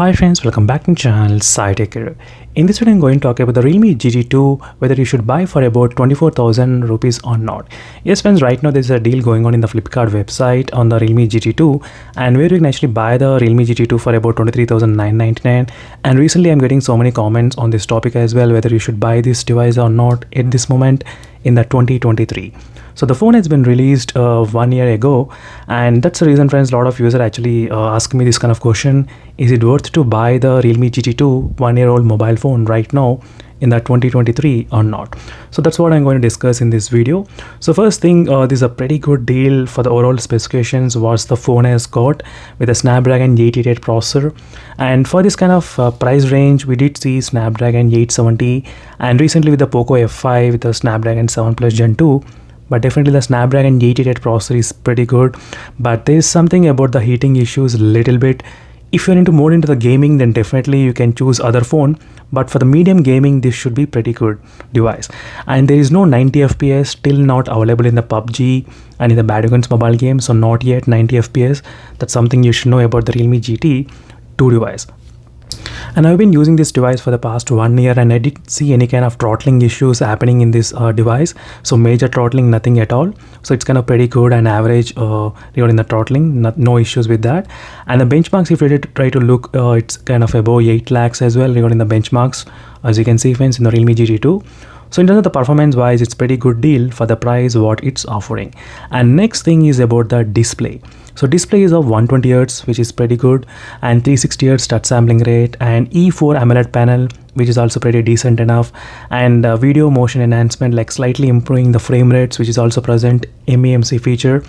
Hi friends, welcome back to the channel SciTech. In this video I'm going to talk about the Realme Gt2, whether you should buy for about 24,000 rupees or not. Yes friends, right now there's a deal going on in the Flipkart website on the Realme Gt2, and where you can actually buy the Realme Gt2 for about 23,999. And recently I'm getting so many comments on this topic as well, whether you should buy this device or not at this moment in the 2023. So the phone has been released 1 year ago, and that's the reason friends, a lot of users actually ask me this kind of question: is it worth to buy the Realme Gt2 1-year-old mobile phone right now in the 2023 or not? So that's what I'm going to discuss in this video. So first thing, this is a pretty good deal for the overall specifications what the phone has got with a Snapdragon 888 processor, and for this kind of price range we did see Snapdragon 870, and recently with the POCO F5 with the Snapdragon 7 Plus Gen 2. But definitely the Snapdragon 888 processor is pretty good, but there is something about the heating issues a little bit. If you're more into the gaming, then definitely you can choose other phone, but for the medium gaming this should be pretty good device. And there is no 90 fps still not available in the PUBG and in the Battlegrounds mobile game, so not yet 90 fps. That's something you should know about the Realme Gt2 device. And I've been using this device for the past 1 year, and I didn't see any kind of throttling issues happening in this device. So major throttling, nothing at all. So it's kind of pretty good and average regarding the throttling, no issues with that. And the benchmarks, if you try to look, it's kind of above 8 lakhs as well regarding the benchmarks, as you can see friends, in the Realme Gt2. So in terms of the performance wise, it's pretty good deal for the price what it's offering. And next thing is about the display. So display is of 120Hz, which is pretty good, and 360Hz touch sampling rate, and E4 AMOLED panel, which is also pretty decent enough, and video motion enhancement, like slightly improving the frame rates, which is also present MEMC feature.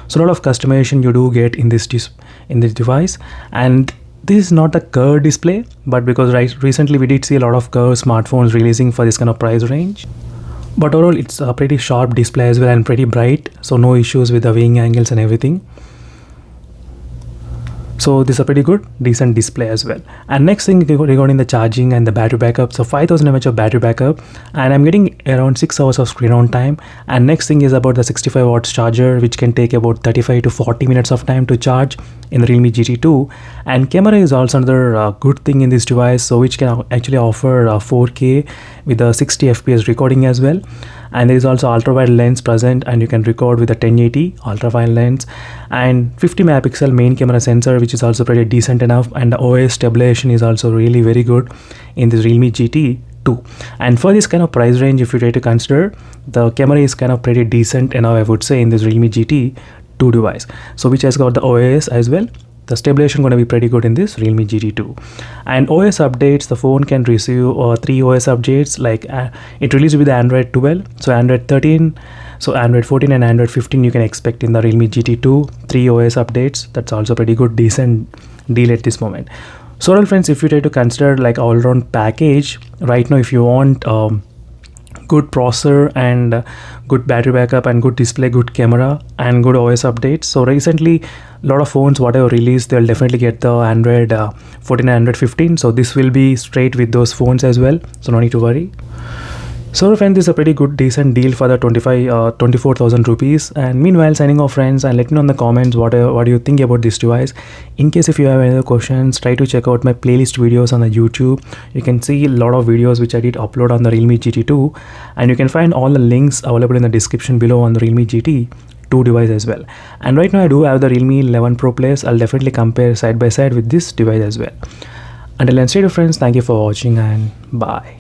So a lot of customization you do get in this device. And this is not a curved display, but because recently we did see a lot of curved smartphones releasing for this kind of price range. But overall it's a pretty sharp display as well and pretty bright, so no issues with the viewing angles and everything. So this is a pretty good decent display as well. And next thing regarding the charging and the battery backup, so 5000 mAh of battery backup, and I'm getting around 6 hours of screen on time. And next thing is about the 65 watts charger, which can take about 35 to 40 minutes of time to charge in the Realme Gt2. And camera is also another good thing in this device, so which can actually offer 4K with a 60 fps recording as well. And there is also ultra wide lens present, and you can record with a 1080 ultra wide lens, and 50 megapixel main camera sensor, which is also pretty decent enough. And the OIS stabilization is also really very good in this Realme Gt2. And for this kind of price range, if you try to consider, the camera is kind of pretty decent enough, I would say, in this Realme Gt2 device, so which has got the OIS as well. The stabilization going to be pretty good in this Realme Gt2. And OS updates, the phone can receive 3 OS updates, like it released with the Android 12, so Android 13, so Android 14 and Android 15 you can expect in the Realme Gt2, 3 OS updates. That's also pretty good, decent deal at this moment. So all friends, if you try to consider like all-round package right now, if you want good processor and good battery backup and good display, good camera and good OS updates. So recently a lot of phones whatever released, they'll definitely get the Android 14 and Android 15. So this will be straight with those phones as well, so no need to worry. So friends, this is a pretty good decent deal for the 24,000 rupees. And meanwhile, signing off friends, and let me know in the comments what do you think about this device. In case if you have any other questions, try to check out my playlist videos on the YouTube. You can see a lot of videos which I did upload on the Realme Gt2, and you can find all the links available in the description below on the Realme Gt2 device as well. And right now I do have the Realme 11 Pro Plus. I'll definitely compare side by side with this device as well. Until then, stay tuned friends, thank you for watching and bye.